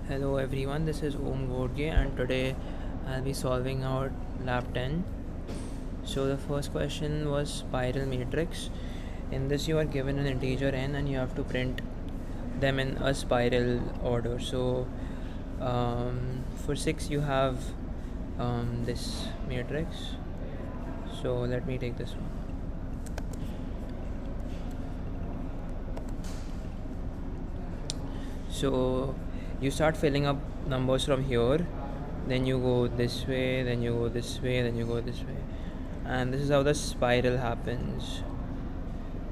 Hello everyone, this is Om Godge and today I'll be solving our lab 10. So the first question was spiral matrix. In this you are given an integer n and you have to print them in a spiral order. So for 6 you have this matrix. So let me take this one. So you start filling up numbers from here, then you go this way, then you go this way, then you go this way, and this is how the spiral happens.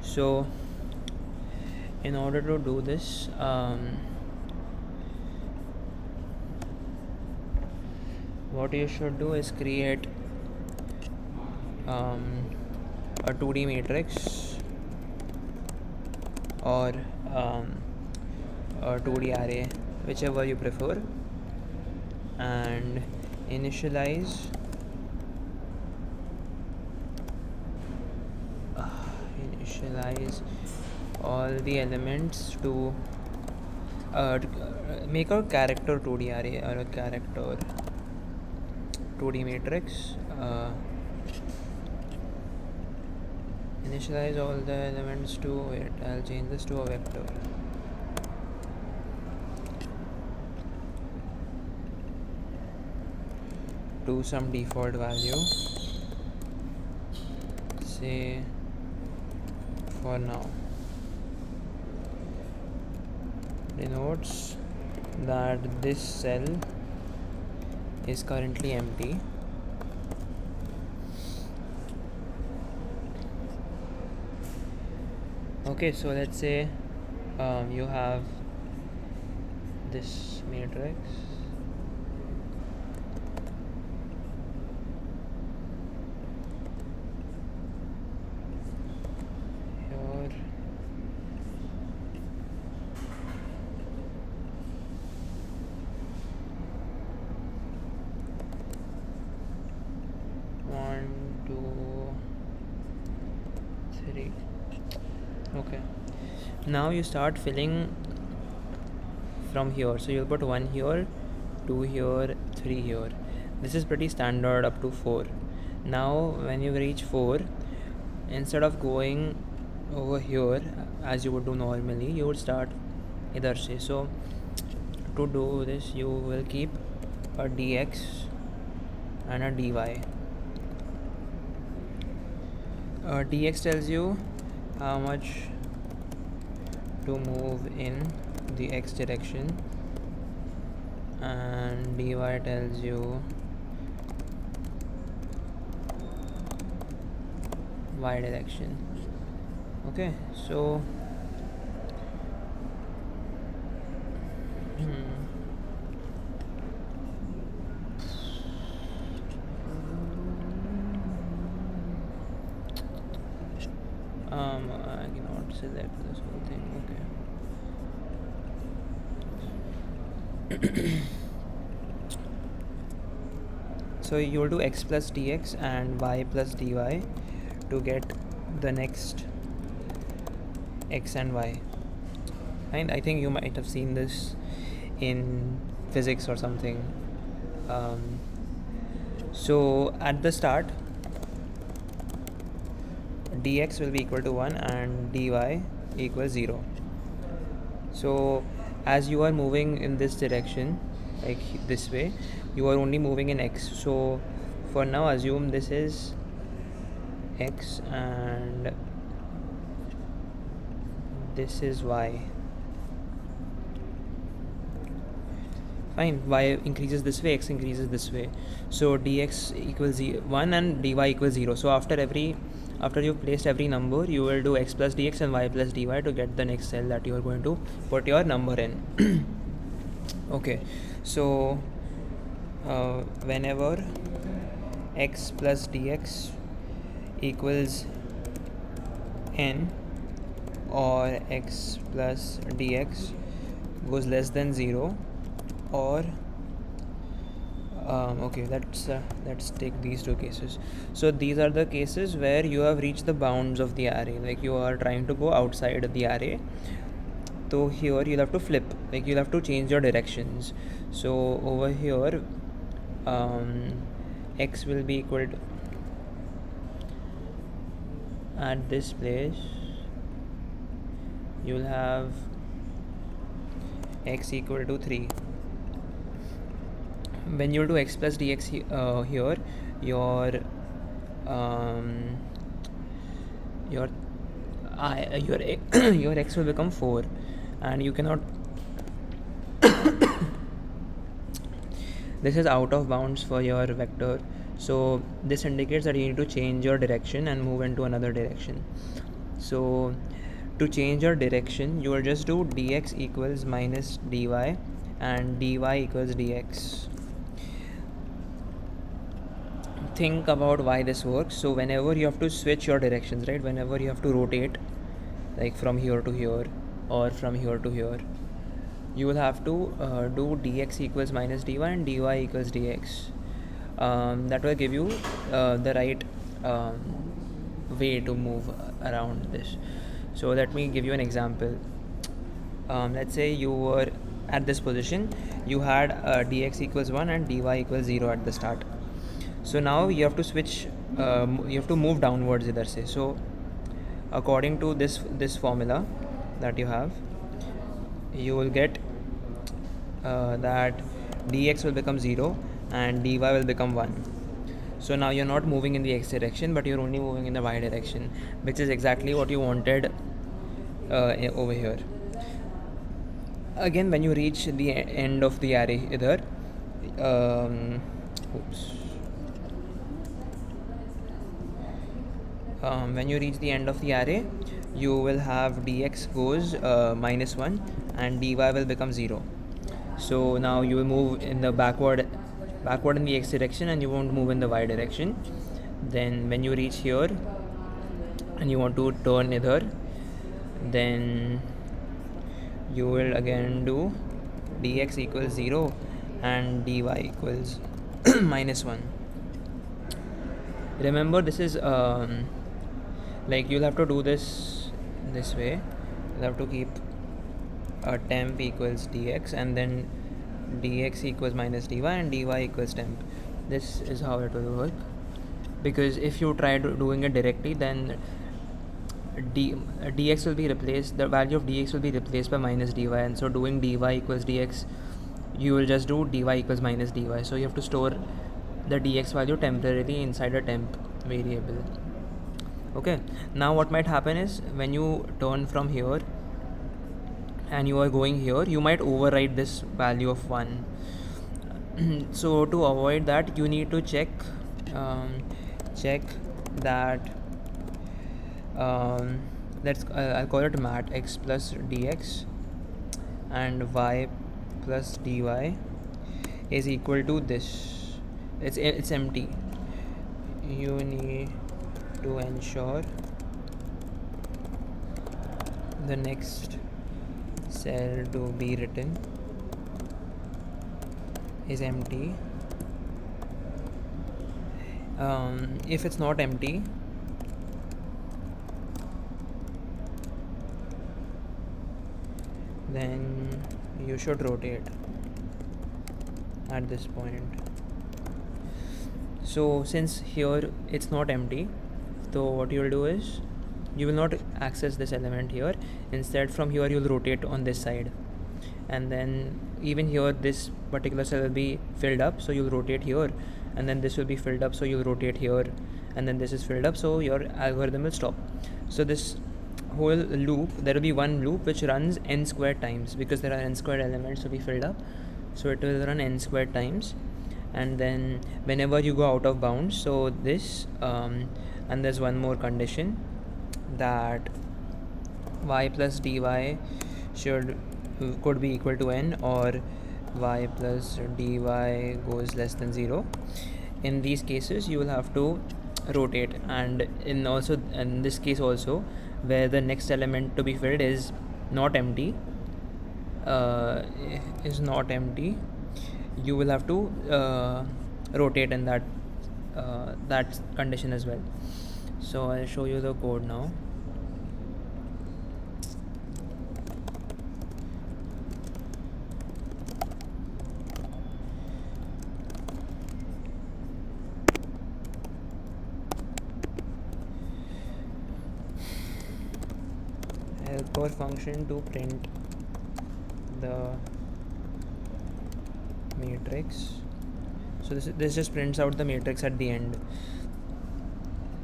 So in order to do this, what you should do is create a 2D matrix or a 2D array, whichever you prefer, and initialize all the elements to make a character 2D array or a character 2D matrix. Initialize all the elements to it. I'll change this to a vector. To some default value, say for now, denotes that this cell is currently empty. Okay, so let's say you have this matrix. Here. One, two, three. Okay, now you start filling from here. So you'll put 1 here, 2 here, 3 here. This is pretty standard up to 4. Now when you reach 4, instead of going over here as you would do normally, you would start idhar se. So to do this, you will keep a dx and a dy. Dx tells you how much to move in the x direction, and dy tells you y direction. Okay, so I cannot select this whole thing. Okay. So you will do x plus dx and y plus dy to get the next x and y. And I think you might have seen this in physics or something. So at the start, dx will be equal to 1 and dy equals 0. So as you are moving in this direction, like this way, you are only moving in x. So for now, assume this is x and this is y. Fine, y increases this way, x increases this way. So dx equals 1 and dy equals 0. So after you've placed every number, you will do x plus dx and y plus dy to get the next cell that you are going to put your number in. Okay, so whenever x plus dx equals n or x plus dx goes less than 0, or okay, let's take these two cases. So these are the cases where you have reached the bounds of the array, like you are trying to go outside the array. So here you'll have to flip, like you'll have to change your directions. So over here x will be equal to, at this place you'll have x equal to 3. When you'll do x plus dx here, your your x will become 4, and you cannot this is out of bounds for your vector, so this indicates that you need to change your direction and move into another direction. So to change your direction, you will just do dx equals minus dy and dy equals dx. Think about why this works. So whenever you have to switch your directions, right, whenever you have to rotate, like from here to here or from here to here, you will have to do dx equals minus dy and dy equals dx. That will give you the right way to move around this. So let me give you an example. Let's say you were at this position, you had dx equals 1 and dy equals 0 at the start. So now you have to switch, you have to move downwards either say. So according to this formula that you have, you will get that dx will become 0 and dy will become 1. So now you're not moving in the x direction, but you're only moving in the y direction, which is exactly what you wanted over here. Again, when you reach the end of the array either, when you reach the end of the array, you will have dx goes minus 1 and dy will become 0. So now you will move in the backward in the x direction, and you won't move in the y direction. Then when you reach here and you want to turn either, then you will again do dx equals 0 and dy equals minus 1. Remember, this is like you'll have to do this way. You'll have to keep temp equals dx and then dx equals minus dy and dy equals temp. This is how it will work, because if you try doing it directly, then dx will be replaced, the value of dx will be replaced by minus dy, and so doing dy equals dx, you will just do dy equals minus dy. So you have to store the dx value temporarily inside a temp variable. Okay, now what might happen is when you turn from here and you are going here, you might override this value of 1. So to avoid that, you need to check that I'll call it mat x plus dx and y plus dy is equal to this. It's empty. You need to ensure the next cell to be written is empty. If it's not empty, then you should rotate at this point. So since here it's not empty, so what you will do is you will not access this element here. Instead, from here you will rotate on this side, and then even here this particular cell will be filled up, so you'll rotate here, and then this will be filled up, so you'll rotate here, and then this is filled up, so your algorithm will stop. So this whole loop, there will be one loop which runs n squared times, because there are n squared elements to be filled up, so it will run n squared times. And then whenever you go out of bounds, so this and there's one more condition, that y plus dy could be equal to n, or y plus dy goes less than 0. In these cases you will have to rotate, and in this case also, where the next element to be filled is not empty, you will have to rotate in that condition as well. So I'll show you the code now. our function to print the matrix. So this just prints out the matrix at the end,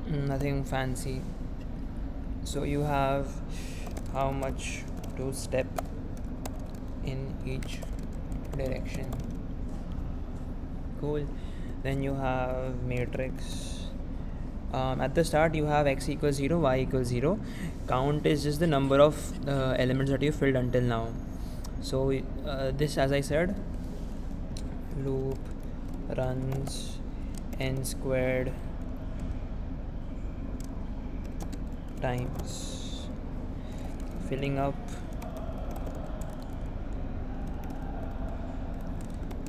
nothing fancy. So you have how much to step in each direction. Cool. Then you have matrix. At the start you have x equals 0, y equals 0. Count is just the number of elements that you filled until now. So this, as I said, loop runs n squared times, filling up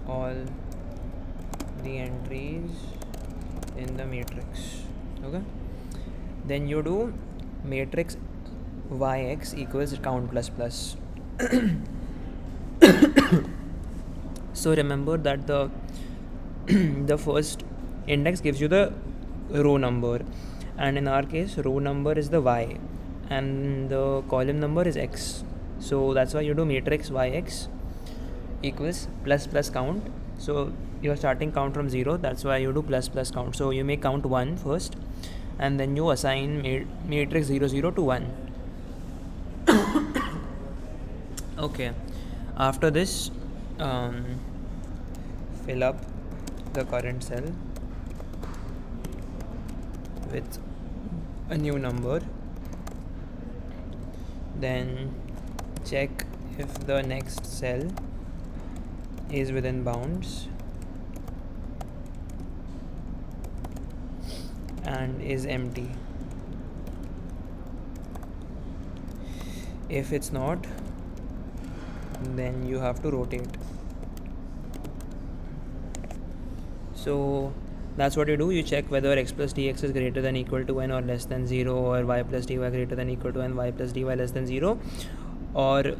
all the entries in the matrix. Okay, then you do matrix yx equals count plus plus. So remember that the first index gives you the row number, and in our case row number is the y and the column number is x. So that's why you do matrix yx equals plus plus count. So you're starting count from 0, that's why you do plus plus count. So you make count 1 first, and then you assign matrix 0 0 to 1. Okay, after this fill up the current cell with a new number, then check if the next cell is within bounds and is empty. If it's not, then you have to rotate. So that's what you do. You check whether x plus dx is greater than equal to n or less than 0, or y plus dy greater than equal to n, y plus dy less than 0. Or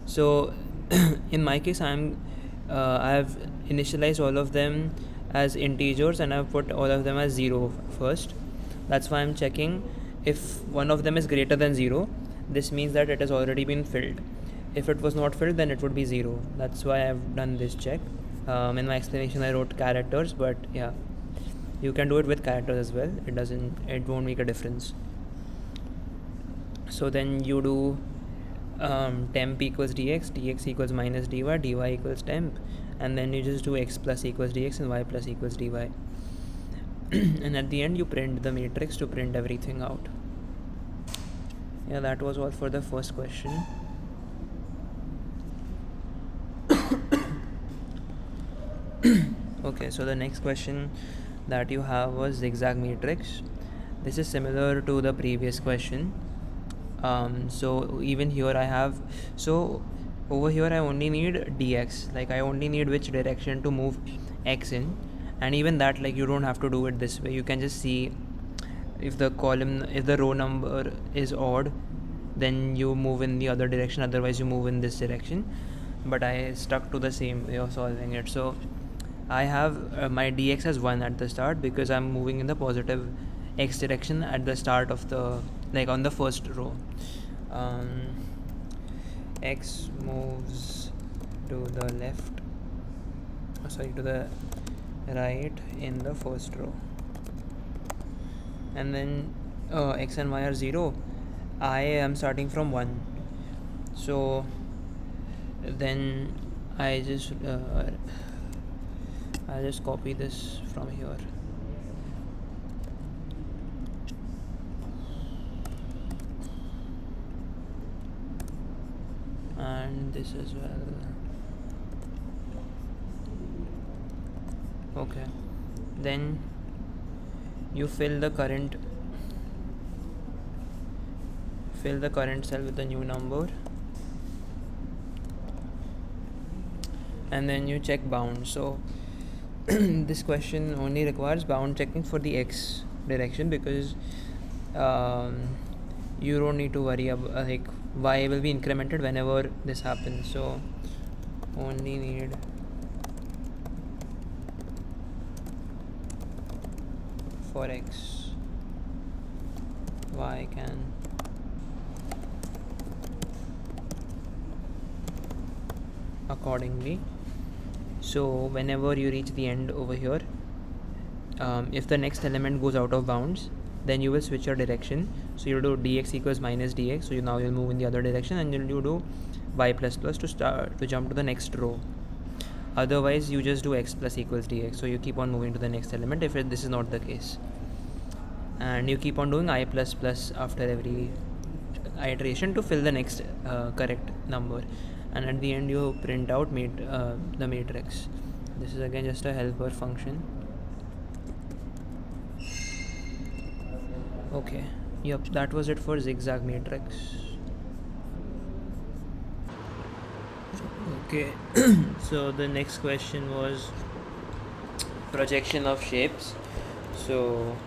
so in my case I've initialized all of them as integers and I've put all of them as 0 first. That's why I'm checking if one of them is greater than 0. This means that it has already been filled. If it was not filled, then it would be 0. That's why I've done this check. In my explanation I wrote characters, but yeah, you can do it with characters as well. It won't make a difference. So then you do temp equals dx, dx equals minus dy, dy equals temp, and then you just do x plus equals dx and y plus equals dy. And at the end you print the matrix to print everything out. Yeah, that was all for the first question. Okay, so the next question that you have was ZigZag Matrix. This is similar to the previous question. So even here I have, so over here I only need dx, like I only need which direction to move x in, and even that, like, you don't have to do it this way. You can just see if the row number is odd, then you move in the other direction, otherwise you move in this direction. But I stuck to the same way of solving it. So I have my dx as 1 at the start because I'm moving in the positive x direction at the start of the, like, on the first row. X moves to the left, to the right in the first row, and then x and y are 0. I am starting from 1, so then I just copy this from here. And this as well. Okay, then you fill the current cell with a new number, and then you check bound. So this question only requires bound checking for the x direction, because you don't need to worry about, like, y will be incremented whenever this happens. So only need for x, y can accordingly. So whenever you reach the end over here, if the next element goes out of bounds, then you will switch your direction. So you'll do dx equals minus dx, so now you'll move in the other direction, and then you do y plus plus to jump to the next row. Otherwise you just do x plus equals dx, so you keep on moving to the next element if this is not the case, and you keep on doing I plus plus after every iteration to fill the next correct number, and at the end you print out the matrix. This is again just a helper function. Okay, yep, that was it for ZigZag Matrix. Okay, so the next question was projection of shapes. So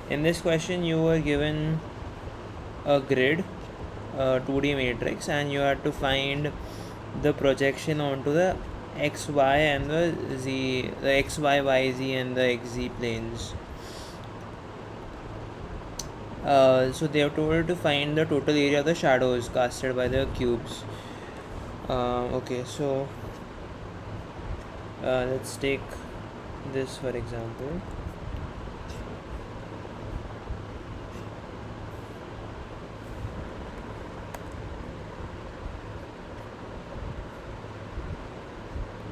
in this question you were given a grid, 2D matrix, and you had to find the projection onto the xy and the xy, yz and the xz planes. So they are told to find the total area of the shadows casted by the cubes. Okay, so let's take this for example.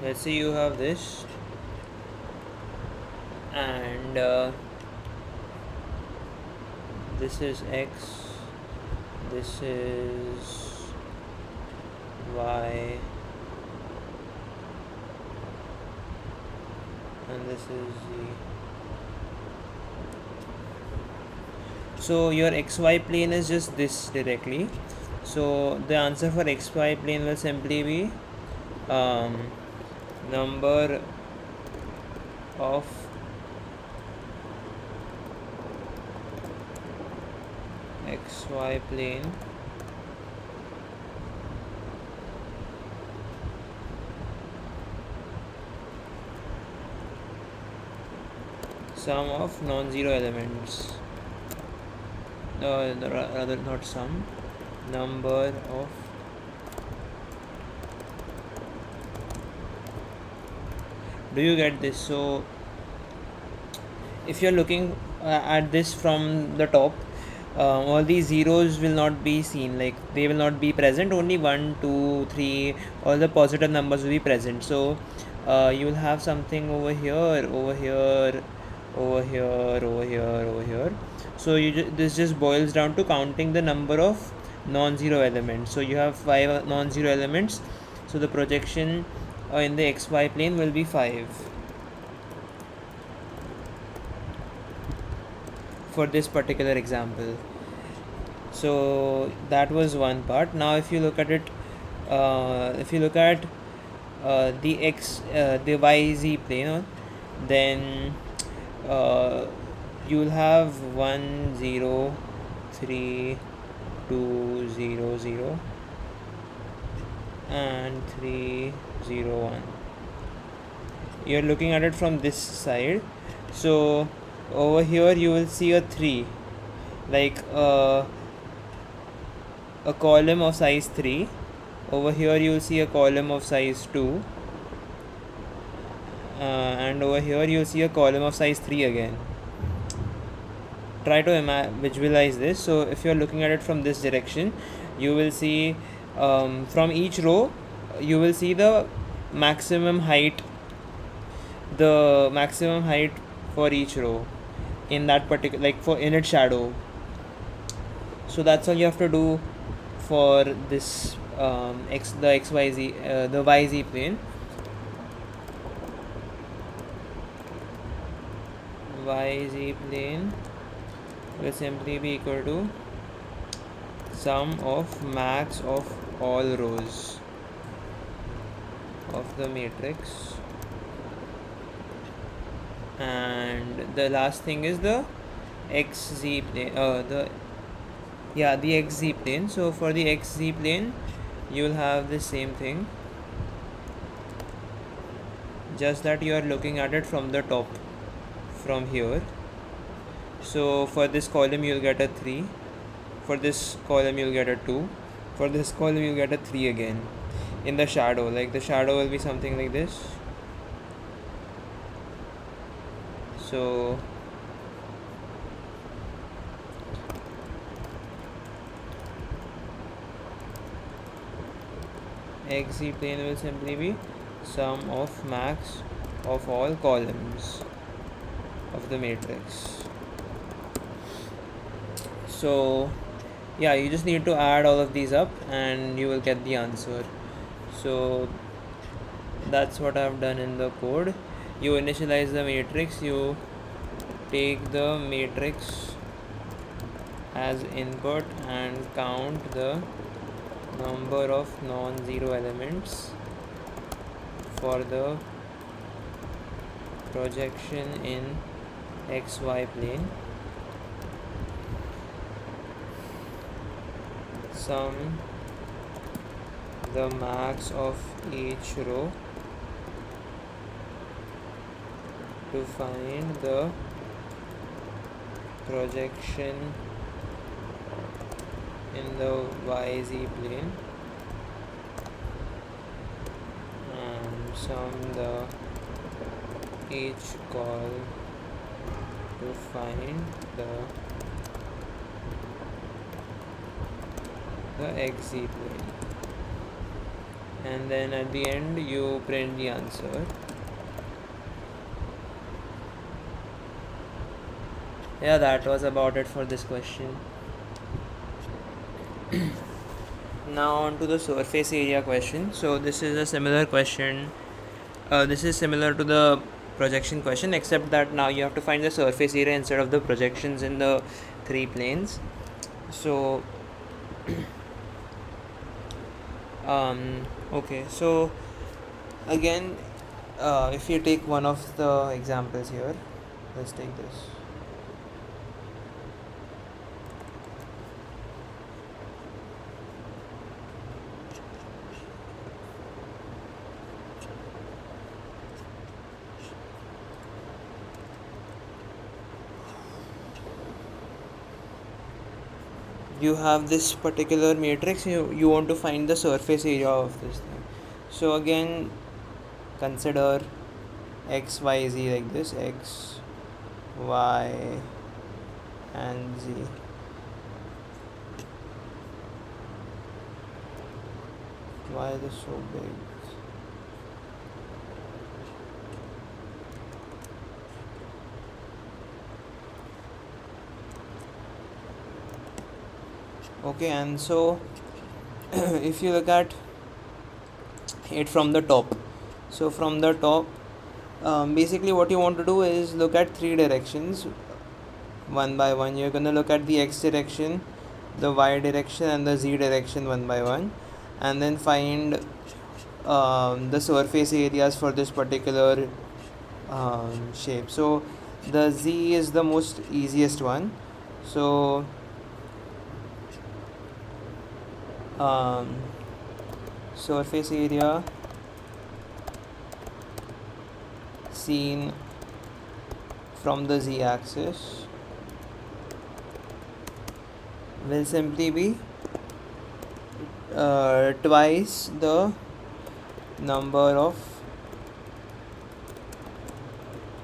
Let's say you have this, and this is x, this is y, and this is z. So your xy plane is just this directly. So the answer for xy plane will simply be number of xy plane sum of non-zero elements, rather not sum, number of do you get this? So if you're looking at this from the top, all these zeros will not be seen, like they will not be present, only 1, 2, 3, all the positive numbers will be present. So you will have something over here, over here, over here, over here, over here. So this just boils down to counting the number of non-zero elements. So you have 5 non-zero elements, so the projection in the xy plane will be 5 for this particular example. So that was one part. Now if you look at it, if you look at the yz plane, then you will have 1 0 3 2 0 0 and 3 0 1. You're looking at it from this side, so over here you will see a 3, like a column of size 3. Over here you will see a column of size 2, and over here you will see a column of size 3 again. Try to visualize this. So if you are looking at it from this direction, you will see from each row you will see the maximum height for each row in that particular, like for in its shadow. So that's all you have to do for this the yz plane. Yz plane will simply be equal to sum of max of all rows of the matrix, and the last thing is the xz plane, the xz plane. So for the xz plane you will have the same thing, just that you are looking at it from the top, from here. So for this column you will get a 3, for this column you will get a 2, For this column you get a 3 again in the shadow. Like the shadow will be something like this. So xz plane will simply be sum of max of all columns of the matrix. So yeah, you just need to add all of these up and you will get the answer. So that's what I've done in the code. You initialize the matrix, you take the matrix as input and count the number of non-zero elements for the projection in xy plane. Sum the max of each row to find the projection in the YZ plane, and sum the each call to find the XZ plane, and then at the end you print the answer. Yeah, that was about it for this question. Now on to the surface area question. So this is a similar question. This is similar to the projection question, except that now you have to find the surface area instead of the projections in the 3 planes. So okay, so again, if you take one of the examples here, let's take this. You have this particular matrix, you want to find the surface area of this thing. So again, consider x, y, z like this, x, y and z. Why is this so big? Okay, and so if you look at it from the top, so from the top, basically what you want to do is look at 3 directions one by one. You're going to look at the x direction, the y direction and the z direction one by one, and then find the surface areas for this particular shape. So the z is the most easiest one. So surface area seen from the z axis will simply be twice the number of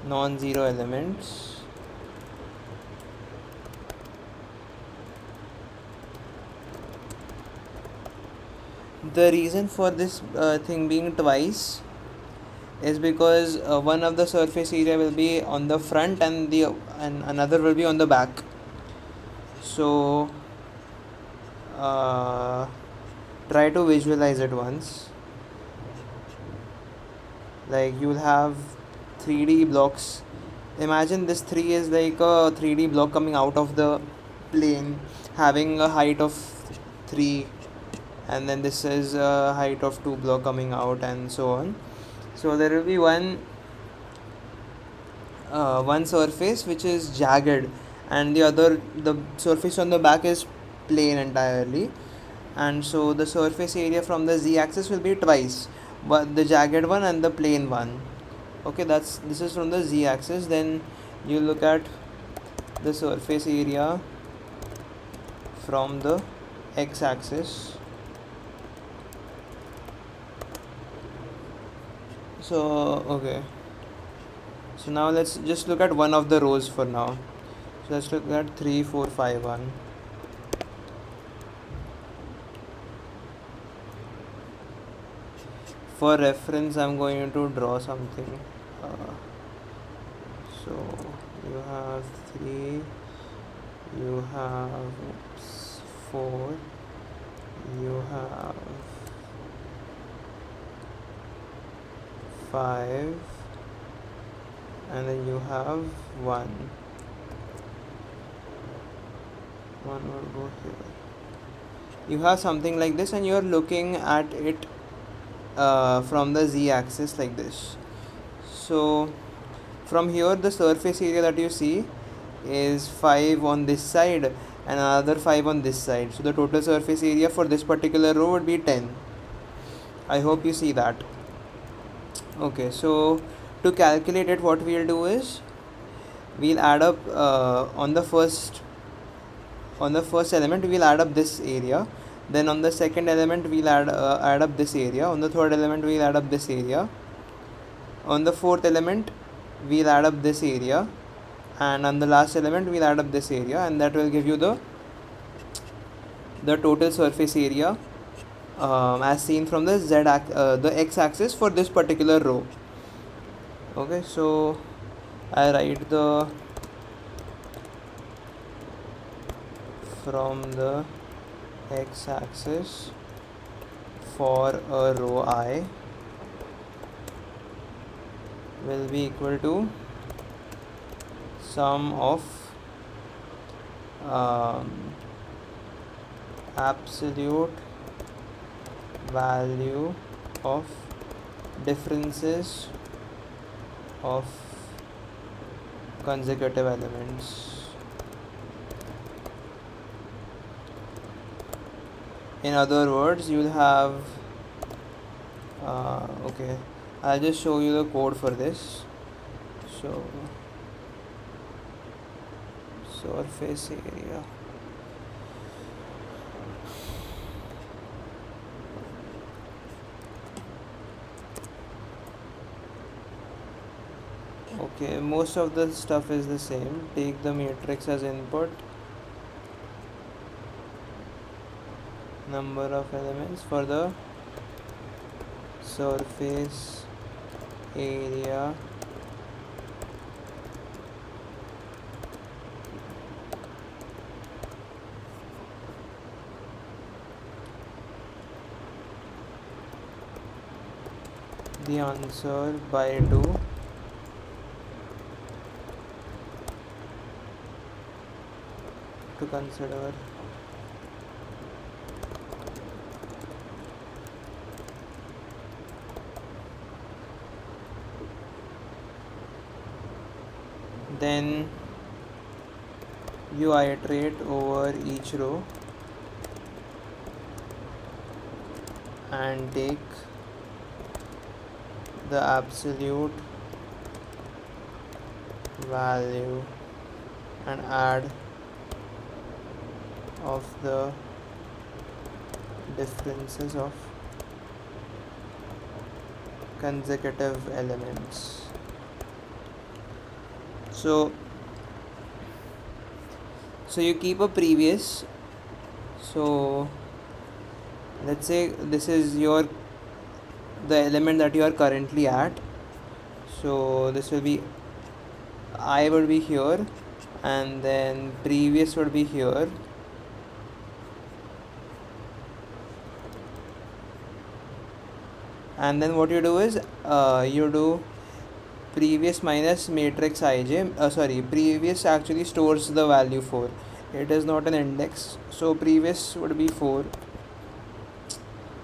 non-zero elements The reason for this thing being twice is because one of the surface area will be on the front and another will be on the back. So try to visualize it once. Like you'll have 3D blocks. Imagine this 3 is like a 3D block coming out of the plane, having a height of 3, and then this is a height of 2 block coming out, and so on. So there will be one surface which is jagged, and the surface on the back is plane entirely, and so the surface area from the z-axis will be twice, but the jagged one and the plane one. Okay, this is from the z-axis. Then you look at the surface area from the x-axis. So okay, so now let's just look at one of the rows for now. So let's look at 3 4 5 1. For reference I'm going to draw something. So you have 3, you have 4, you have 5, and then you have 1. One will go here. You have something like this, and you are looking at it from the z-axis like this. So from here the surface area that you see is 5 on this side and another 5 on this side. So the total surface area for this particular row would be 10. I hope you see that. Okay, so to calculate it, what we'll do is we'll add up on the first element we'll add up this area, then on the second element we'll add up this area, on the third element we'll add up this area, on the fourth element we'll add up this area, and on the last element we'll add up this area, and that will give you the total surface area as seen from the the x-axis for this particular row. Okay, so I write the from the x-axis for a row I will be equal to sum of absolute value of differences of consecutive elements. In other words, you'll have okay, I'll just show you the code for this. So surface area, okay, most of the stuff is the same. Take the matrix as input, number of elements for the surface area the answer by 2 to consider. Then you iterate over each row and take the absolute value and add of the differences of consecutive elements. So you keep a previous. So let's say this is the element that you are currently at. So this will be I would be here, and then previous would be here, and then what you do is you do previous minus matrix ij. Previous actually stores the value 4. It is not an index, so previous would be 4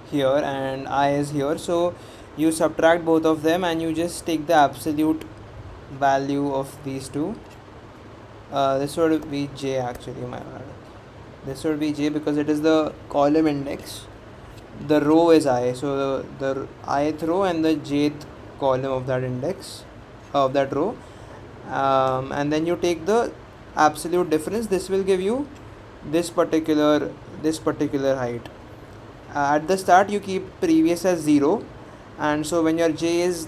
here and I is here. So you subtract both of them and you just take the absolute value of these two. This would be j actually, my bad. This would be j because it is the column index. The row is I, so the ith row and the jth column of that index of that row, and then you take the absolute difference. This will give you this particular height. At the start you keep previous as 0, and so when your j is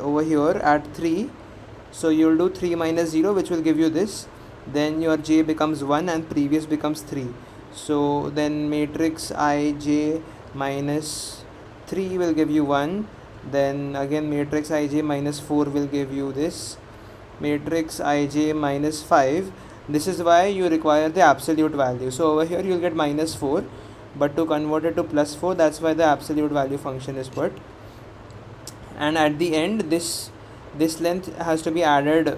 over here at 3, so you'll do 3 minus 0, which will give you this. Then your j becomes 1 and previous becomes 3. So then matrix ij minus 3 will give you 1. Then again matrix ij minus 4 will give you this. Matrix ij minus 5. This is why you require the absolute value. So over here you'll get minus 4, but to convert it to plus 4, that's why the absolute value function is put. And at the end, this length has to be added.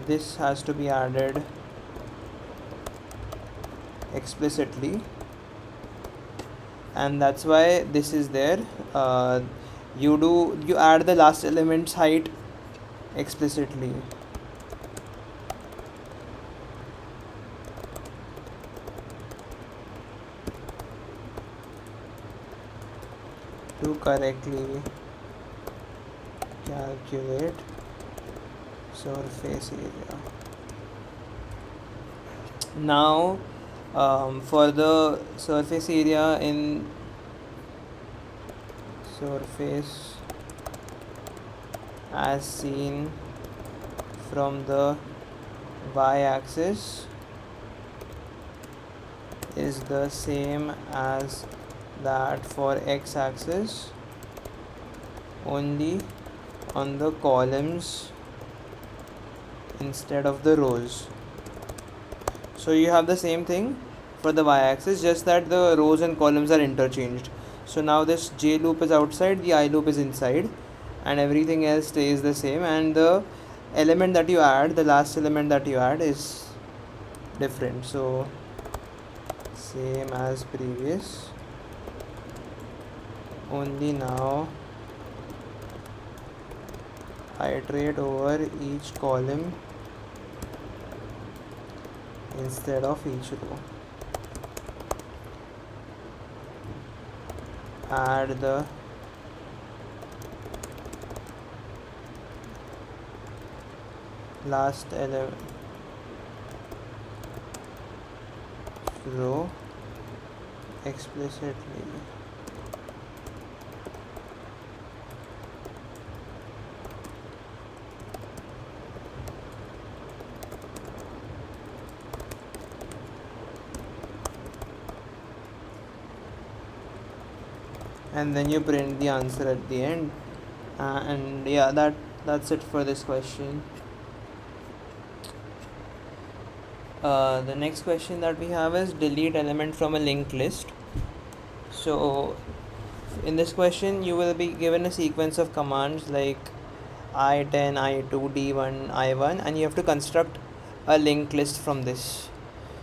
This has to be added explicitly, and that's why this is there. You add the last element's height explicitly. To correctly calculate surface area. Now for the surface area in surface as seen from the y-axis is the same as that for x-axis, only on the columns instead of the rows. So you have the same thing for the y-axis, just that the rows and columns are interchanged. So now this j loop is outside, the I loop is inside, and everything else stays the same, and the element that you add, the last element that you add, is different. So same as previous, only now iterate over each column instead of each row. Add the last element row explicitly. And then you print the answer at the end, and yeah, that's it for this question. The next question that we have is delete element from a linked list. So in this question you will be given a sequence of commands like I10, I2, D1, I1, and you have to construct a linked list from this.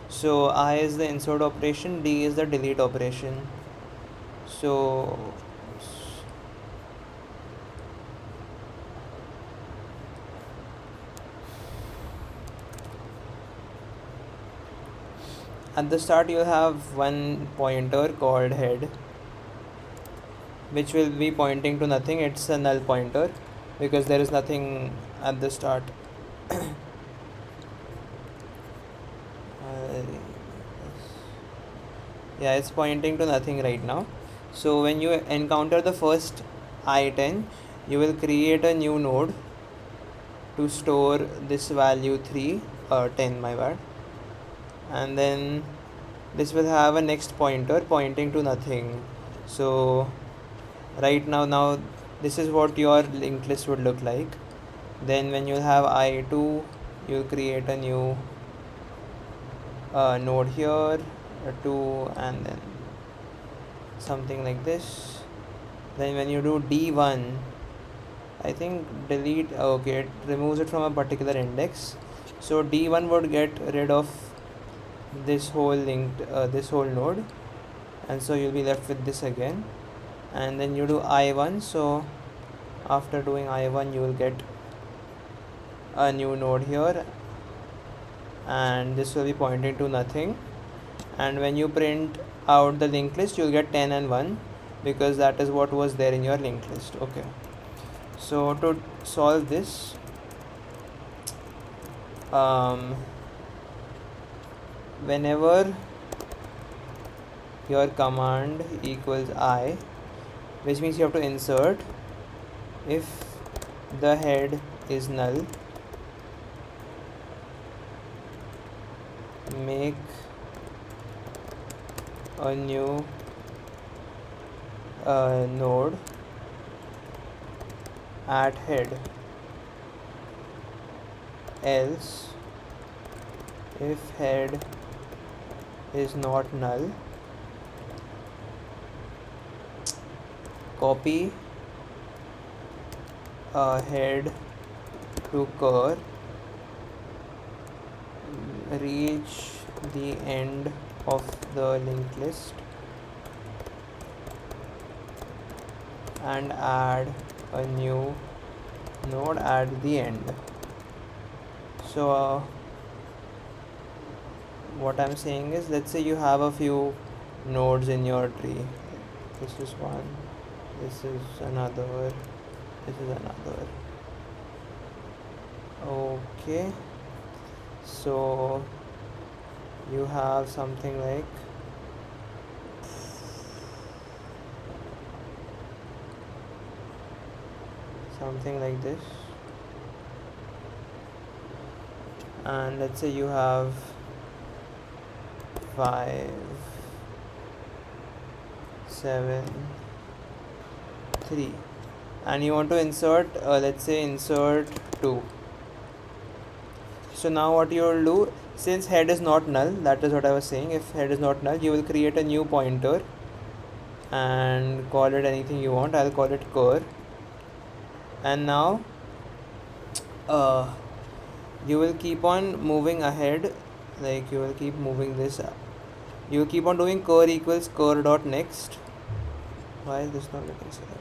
So I is the insert operation, D is the delete operation. So at the start you have one pointer called head, which will be pointing to nothing. It's a null pointer because there is nothing at the start. Yeah, it's pointing to nothing right now. So when you encounter the first I10, you will create a new node to store this value 3 or 10, my bad, and then this will have a next pointer pointing to nothing. So right now this is what your linked list would look like. Then when you have I2, you'll create a new node here, 2, and then something like this. Then when you do D1, I think delete, okay, it removes it from a particular index. So D1 would get rid of this whole linked this whole node, and so you'll be left with this again. And then you do I1, so after doing I1 you will get a new node here, and this will be pointing to nothing. And when you print out the linked list, you'll get 10 and 1 because that is what was there in your linked list. Okay, so to solve this, whenever your command equals I, which means you have to insert. If the head is null, make a new node at head. Else, if head is not null, copy head to cur, reach the end of the linked list, and add a new node at the end. So what I'm saying is, let's say you have a few nodes in your tree. This is one, this is another, this is another. Okay, so you have something like this, and let's say you have 5, 7, 3, and you want to insert let's say insert 2. So now what you will do, since head is not null, that is what I was saying, if head is not null, you will create a new pointer and call it anything you want. I'll call it cur, and now you will keep on moving ahead, like you will keep moving this up. You will keep on doing cur equals cur dot next. Why is this not getting selected?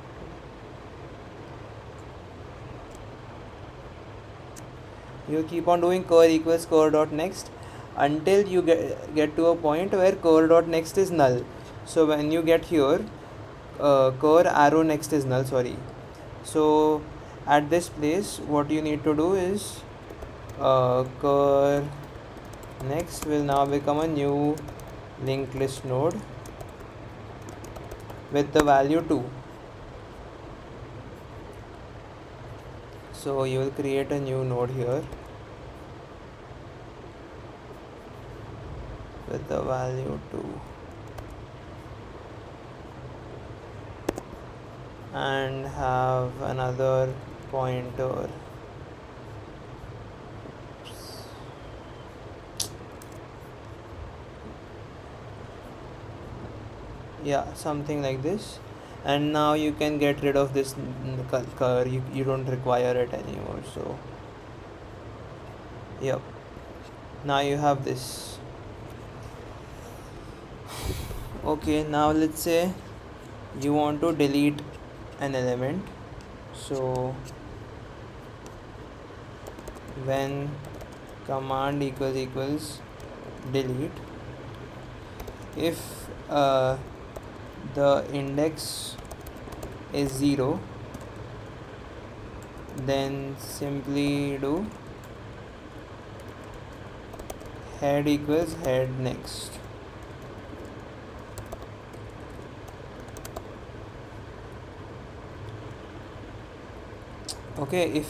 You will keep on doing cur equals cur dot next until you get to a point where cur dot next is null. So when you get here, cur arrow next is null, sorry. So at this place, what you need to do is cur next will now become a new linked list node with the value 2. So you will create a new node here with the value 2 and have another pointer. Yeah, something like this, and now you can get rid of this cur. You don't require it anymore. So yep, now you have this. Okay, now let's say you want to delete an element. So when command equals delete, if the index is 0, then simply do head equals head next. Okay,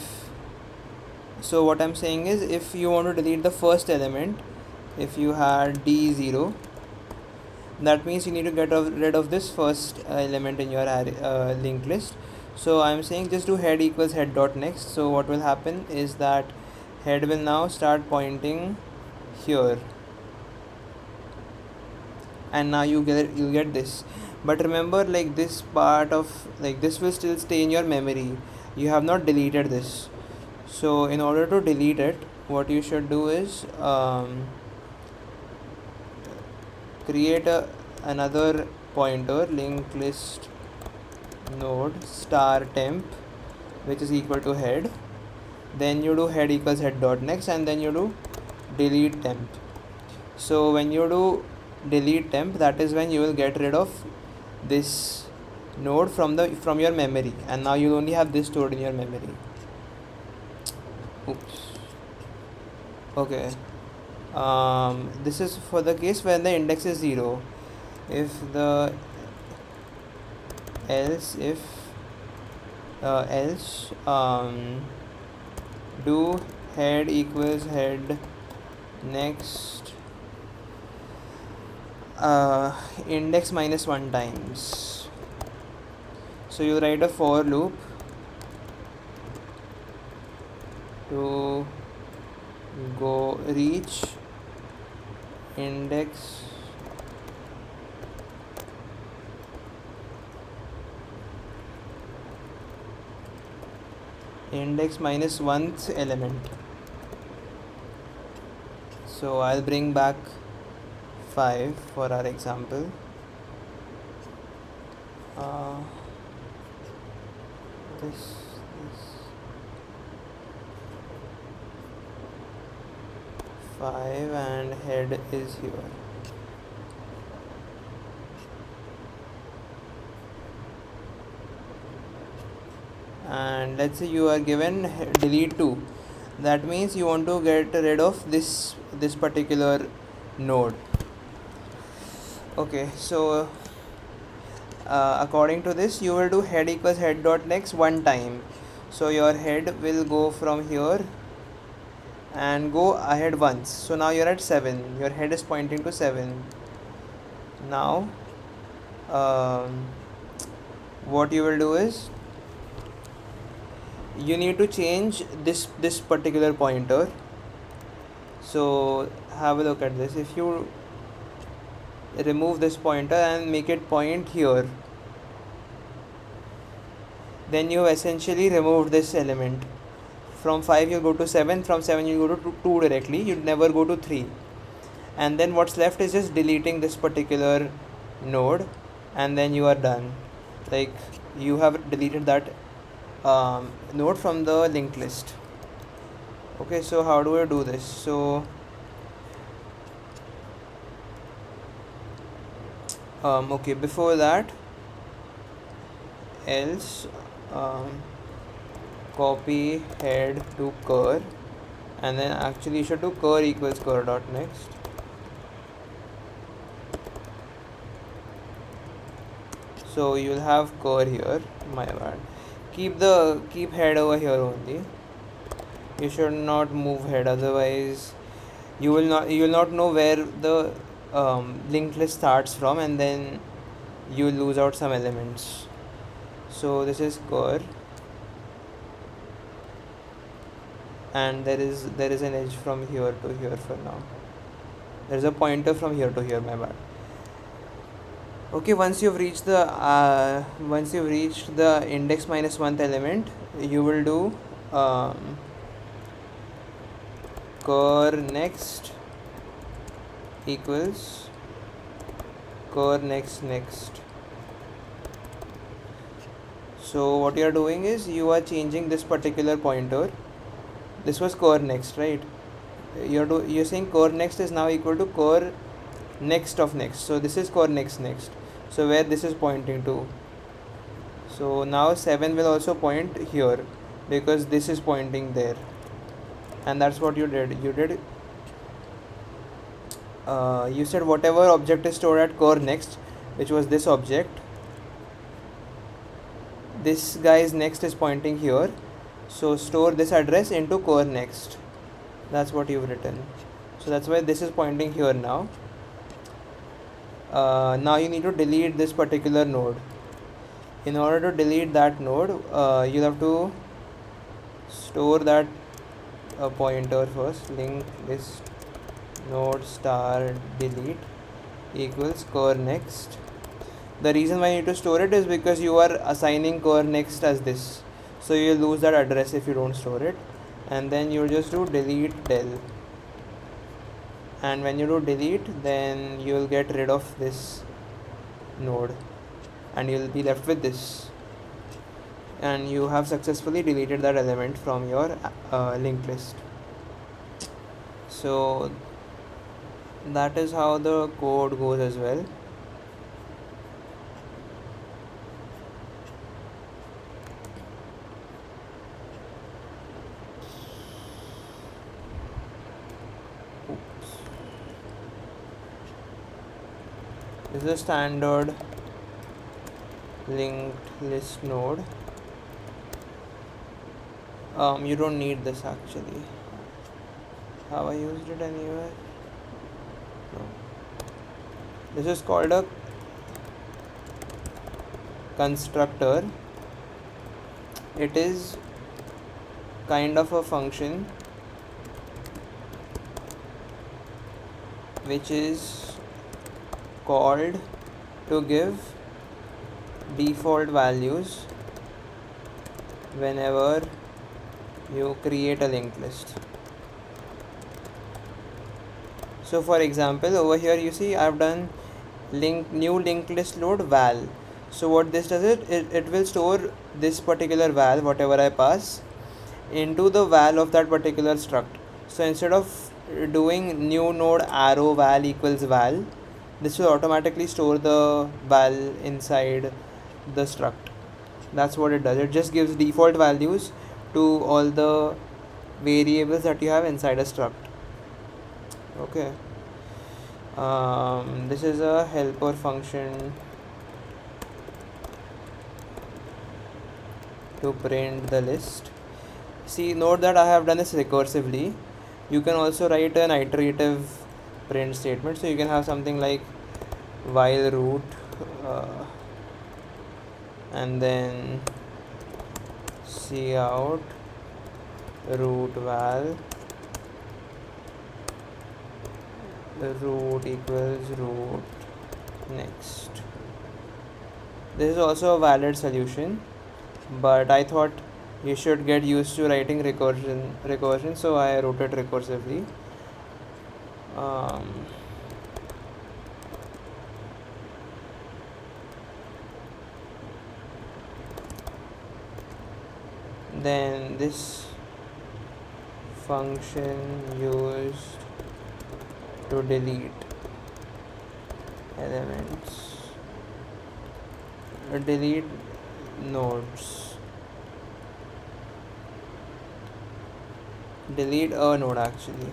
so what I'm saying is, if you want to delete the first element, if you had D0, that means you need to get rid of this first element in your array, linked list. So I'm saying just do head equals head dot next. So what will happen is that head will now start pointing here, and now you get this. But remember, like this part of like this will still stay in your memory. You have not deleted this. So in order to delete it, what you should do is create another pointer, linked list node star temp, which is equal to head. Then you do head equals head dot next, and then you do delete temp. So when you do delete temp, that is when you will get rid of this node from your memory, and now you only have this stored in your memory. Oops. Okay, this is for the case when the index is 0. if the else if else do head equals head next index minus 1 times. So you write a for loop to go reach index minus 1th element. So I'll bring back 5 for our example. This 5 and head is here. And let's say you are given delete 2. That means you want to get rid of this particular node. Okay, so according to this, you will do head equals head dot next 1 time. So your head will go from here and go ahead once. So now you're at 7. Your head is pointing to 7. Now what you will do is you need to change this particular pointer. So have a look at this. If you remove this pointer and make it point here, then you essentially removed this element. From 5 you go to 7, from 7 you go to 2 directly, you never go to 3. And then what's left is just deleting this particular node, and then you are done. Like, you have deleted that node from the linked list. Okay, so how do I do this? So okay, before that, else copy head to cur, and then actually you should do cur equals cur dot next. So you will have cur here, my bad. Keep head over here only. You should not move head, otherwise you will not know where the linked list starts from, and then you will lose out some elements. So this is cur, and there is an edge from here to here for now. There is a pointer from here to here, my bad. Okay, once you've reached the index minus 1th element, you will do cur next equals cur next. So what you are doing is you are changing this particular pointer. This was cur next, right? You're saying cur next is now equal to cur next of next. So this is cur next. So where this is pointing to. So now 7 will also point here, because this is pointing there. And that's what you did. You said whatever object is stored at cur next, which was this object, this guy's next is pointing here, so store this address into cur next. That's what you've written. So that's why this is pointing here now. Now you need to delete this particular node. In order to delete that node, you'll have to store that pointer first. Linked list node star delete equals cur next. The reason why you need to store it is because you are assigning cur next as this, so you'll lose that address if you don't store it. And then you just do delete del, and when you do delete, then you will get rid of this node and you'll be left with this, and you have successfully deleted that element from your linked list. So that is how the code goes as well. This is a standard linked list node. You don't need this actually. Have I used it anywhere? No. This is called a constructor. It is kind of a function which is called to give default values whenever you create a linked list. So for example, over here you see I've done new linked list load val. So what this does, it will store this particular val, whatever I pass, into the val of that particular struct. So instead of doing new node arrow val equals val, this will automatically store the val inside the struct. That's what it does. It just gives default values to all the variables that you have inside a struct. Okay. This is a helper function to print the list. See, note that I have done this recursively. You can also write an iterative print statement. So you can have something like while root and then cout root val root equals root next. This is also a valid solution, but I thought you should get used to writing recursion, so I wrote it recursively. Then this function used to delete elements, delete nodes, delete a node actually.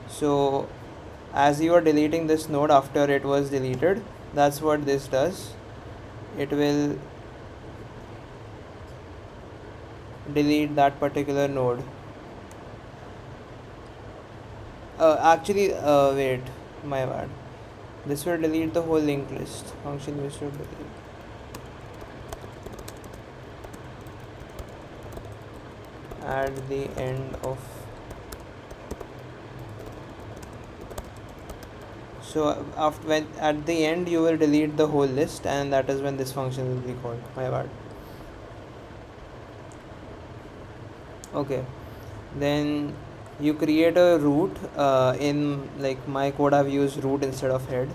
So as you are deleting this node after it was deleted, that's what this does. It will delete that particular node. Wait, my bad. This will delete the whole linked list. Function used to delete. At the end of. So at the end you will delete the whole list, and that is when this function will be called. My bad. Okay, then you create a root. In like my code I've used root instead of head.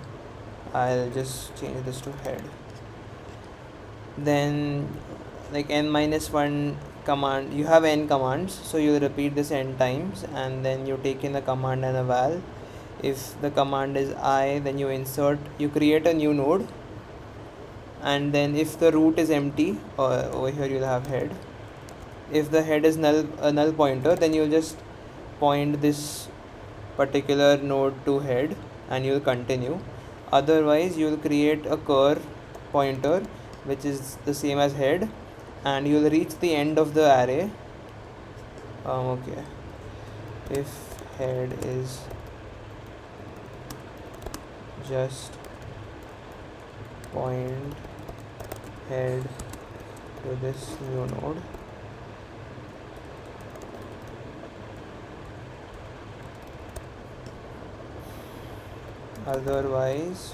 I'll just change this to head. Then like n-1 command, you have n commands, so you repeat this n times, and then you take in a command and a val. If the command is I, then you create a new node, and then if the root is empty, over here you'll have head. If the head is a null pointer, then you'll just point this particular node to head and you'll continue. Otherwise you'll create a cur pointer which is the same as head, and you'll reach the end of the array. Okay, if head is just point head to this new node. Otherwise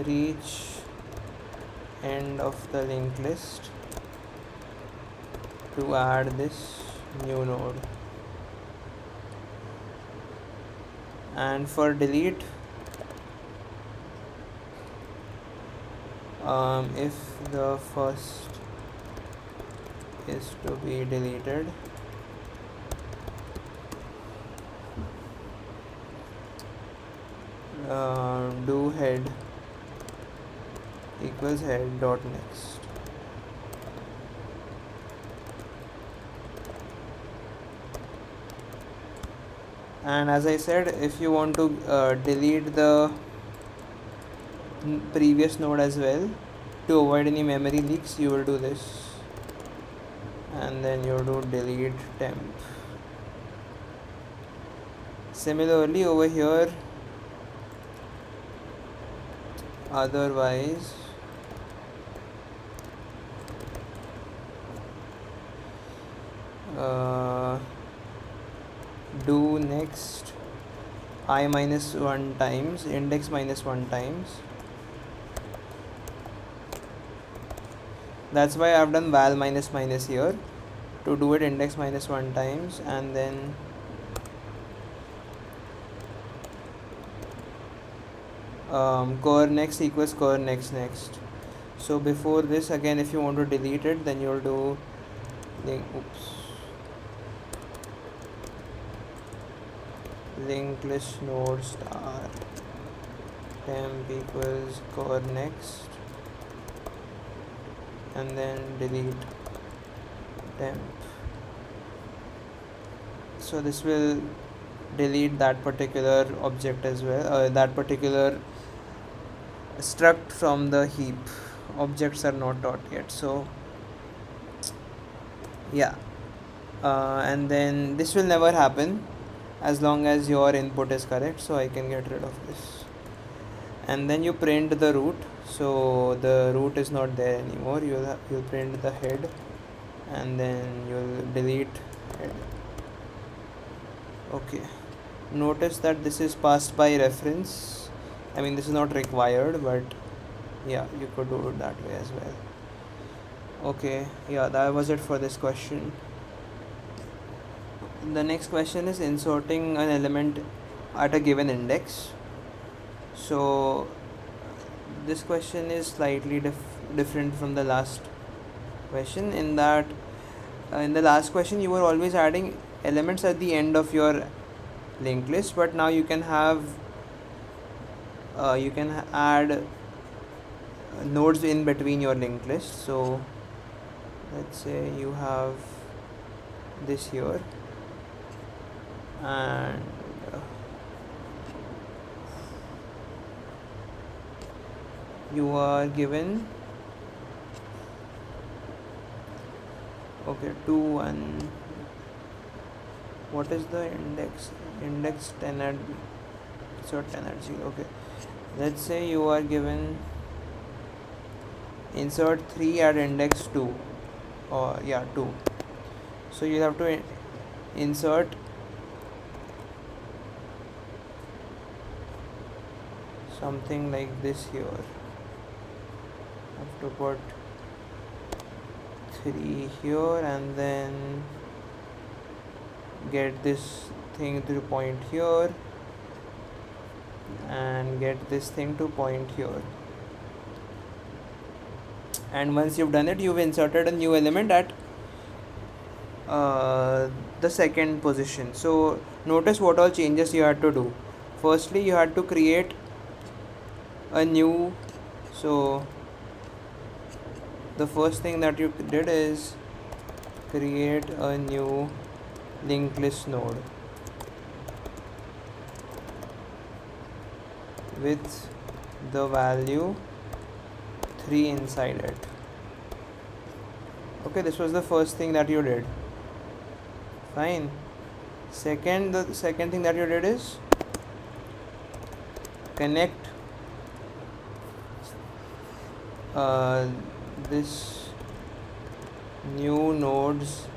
reach end of the linked list to add this new node. And for delete, if the first is to be deleted, do head equals head dot next. And as I said, if you want to delete the previous node as well to avoid any memory leaks, you will do this, and then you do delete temp. Similarly over here, otherwise do next I minus 1 times index minus 1 times. That's why I've done val minus minus here, to do it index minus 1 times, and then core next equals core next. So before this, again, if you want to delete it, then you'll do linked list node star temp equals core next, and then delete temp. So this will delete that particular object as well, that particular struct from the heap. Objects are not taught yet, so yeah. And then this will never happen as long as your input is correct, so I can get rid of this. And then you print the root, so the root is not there anymore. You'll print the head, and then you'll delete head. Okay, notice that this is passed by reference. I mean, this is not required, but yeah, you could do it that way as well. Okay, yeah, that was it for this question. The next question is inserting an element at a given index. So this question is slightly different from the last question, in that in the last question you were always adding elements at the end of your linked list, but now you can have add nodes in between your linked list. So let's say you have this here, and you are given 2 1. What is the index 10 at 10 at 0? Okay, let's say you are given insert 3 at index 2, or 2. So you have to insert something like this here. Have to put 3 here, and then get this thing to point here, and get this thing to point here. And once you've done it, you've inserted a new element at the second position. So notice what all changes you had to do. Firstly, you had to create a new, so the first thing that you did is create a new linked list node with the value 3 inside it. Okay, this was the first thing that you did. Fine. The second thing that you did is connect this new nodes,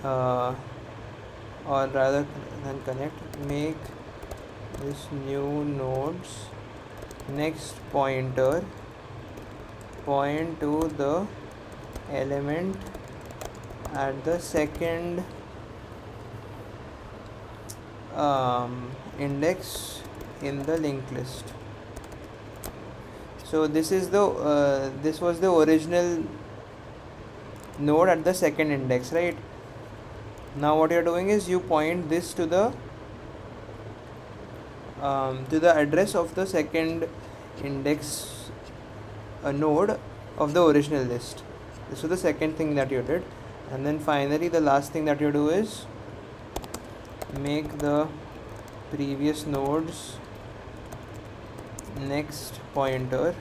or rather than connect, make this new nodes next pointer point to the element at the second index in the linked list. So this was the original node at the second index, right? Now what you're doing is you point this to the address of the second index node of the original list. This was the second thing that you did. And then finally the last thing that you do is make the previous node's next pointer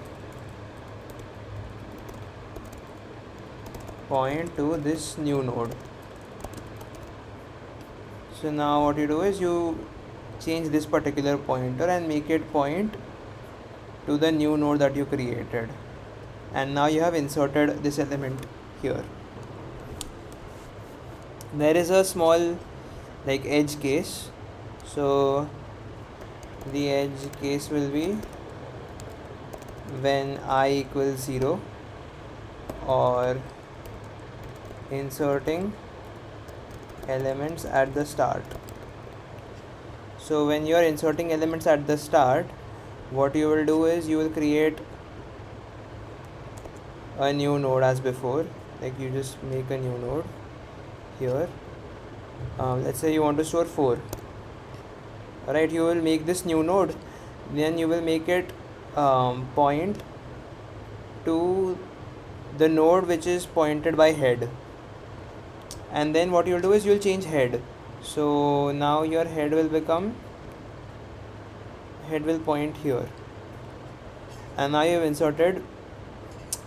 point to this new node. So now what you do is you change this particular pointer and make it point to the new node that you created, and now you have inserted this element here. There is a small like edge case, so the edge case will be when I equals 0 or inserting elements at the start. So when you are inserting elements at the start, what you will do is you will create a new node as before, like you just make a new node here. Let's say you want to store 4. Alright, you will make this new node, then you will make it point to the node which is pointed by head, and then what you will do is you will change head. So now your head will point here, and now you have inserted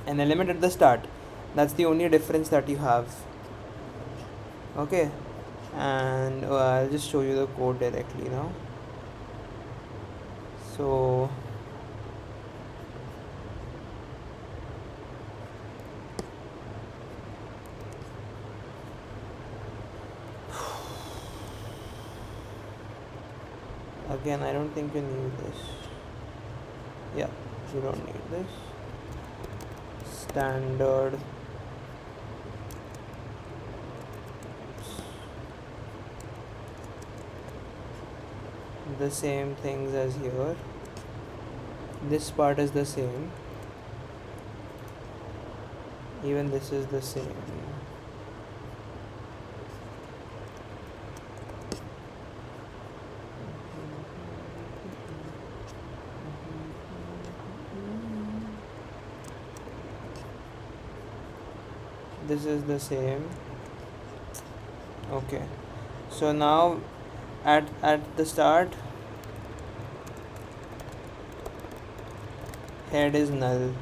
an element at the start. That's the only difference that you have. Okay, and I'll just show you the code directly now. So again, I don't think you need this. Yeah, you don't need this. Standard the same things as here. This part is the same, even this is the same. This is the same. Okay, so now at the start head is null,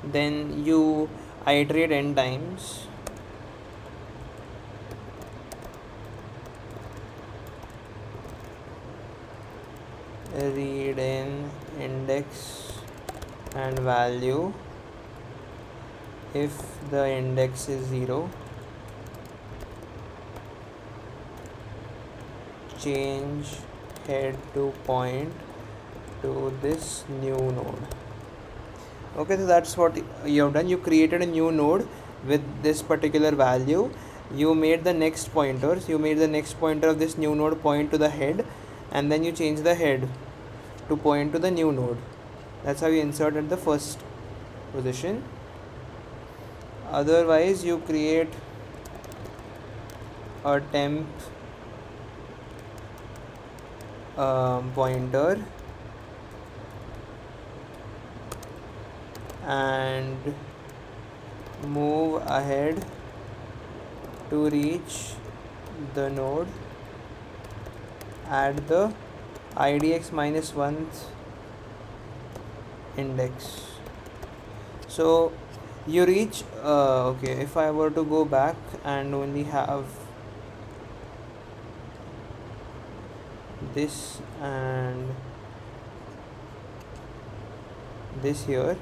then you iterate n times, read in index and value. If the index is 0, change head to point to this new node. Okay, so that's what you have done. You created a new node with this particular value. You made the next pointers. You made the next pointer of this new node point to the head, and then you change the head to point to the new node. That's how you insert at the first position. Otherwise, you create a temp pointer and move ahead to reach the node at the idx minus 1th index. So you reach okay, if I were to go back and only have this and this here,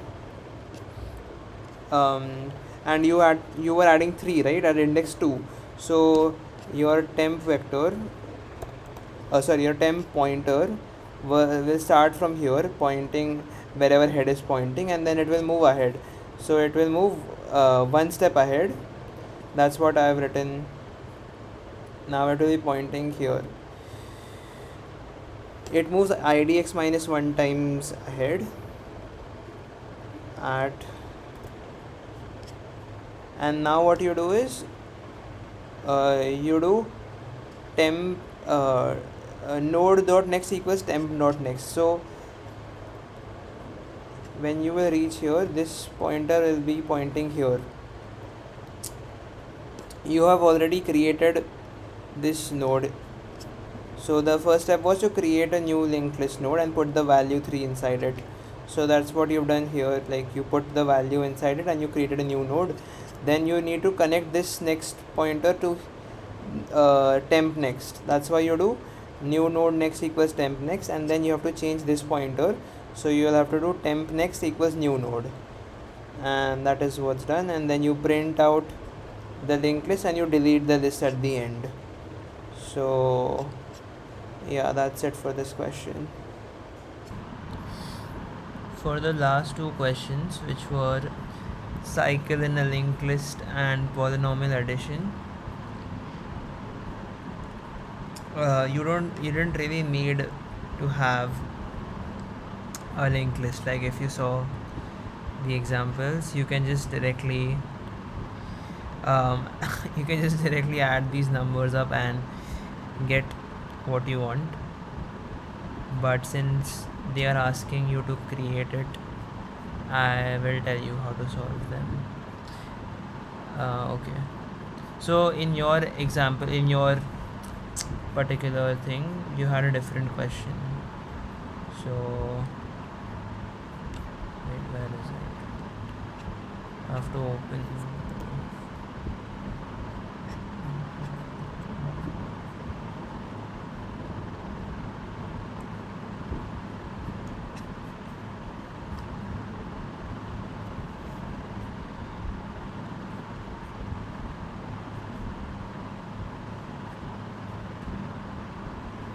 and you were adding 3, right, at index 2. So your temp vector your temp pointer will start from here pointing wherever head is pointing, and then it will move ahead. So it will move one step ahead. That's what I have written. Now it will be pointing here. It moves idx minus 1 times ahead and now what you do is you do temp node dot next equals temp dot next. So when you will reach here, this pointer will be pointing here. You have already created this node. So the first step was to create a new linked list node and put the value 3 inside it. So that's what you've done here, like you put the value inside it and you created a new node. Then you need to connect this next pointer to temp next. That's why you do new node next equals temp next, and then you have to change this pointer. So you'll have to do temp next equals new node, and that is what's done. And then you print out the linked list and you delete the list at the end. So yeah, that's it for this question. For the last two questions, which were cycle in a linked list and polynomial addition, you didn't really need to have a linked list. Like if you saw the examples, you can just directly you can just directly add these numbers up and get what you want. But since they are asking you to create it, I will tell you how to solve them. Okay, so in your example, in your particular thing, you had a different question. So wait, where is it? I have to open.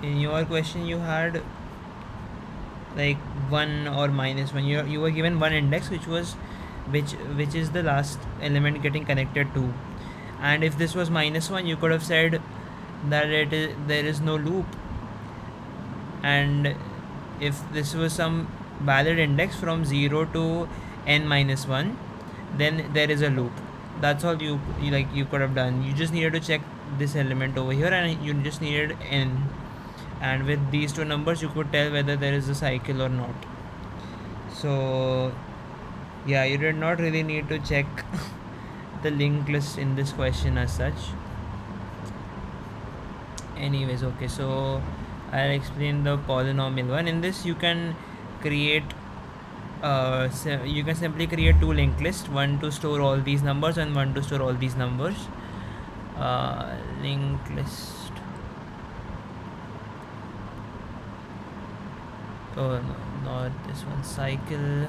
In your question you had like 1 or -1. You were given one index which is the last element getting connected to, and if this was -1, you could have said that there is no loop, and if this was some valid index from 0 to n-1, then there is a loop. That's all you could have done. You just needed to check this element over here and you just needed n, and with these two numbers you could tell whether there is a cycle or not. So yeah, you did not really need to check the linked list in this question as such. Anyways, okay, so I'll explain the polynomial one. In this you can create you can simply create two linked lists, one to store all these numbers and one to store all these numbers. Linked list. Oh no, not this one. Cycle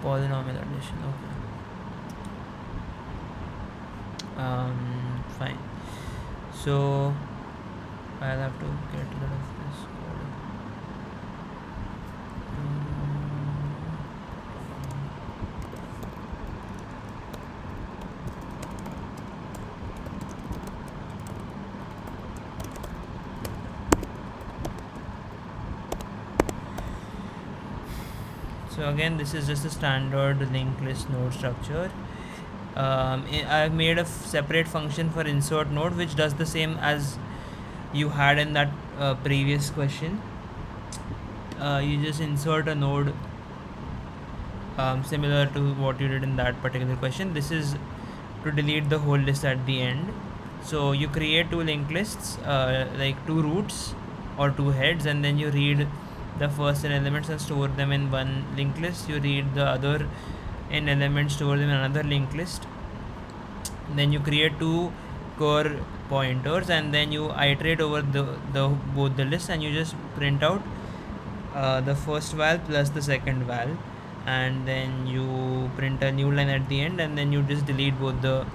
polynomial addition. Okay. Fine. So I'll have to get rid of this code. So again, this is just a standard linked list node structure. I've made a separate function for insert node which does the same as you had in that previous question. You just insert a node similar to what you did in that particular question. This is to delete the whole list at the end. So you create two linked lists, like two roots or two heads, and then you read the first n elements and store them in one linked list. You read the other n elements, store them in another linked list. Then you create two core pointers, and then you iterate over the both the lists, and you just print out the first val plus the second val, and then you print a new line at the end, and then you just delete both the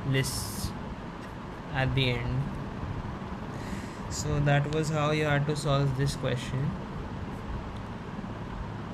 lists at the end. So that was how you had to solve this question.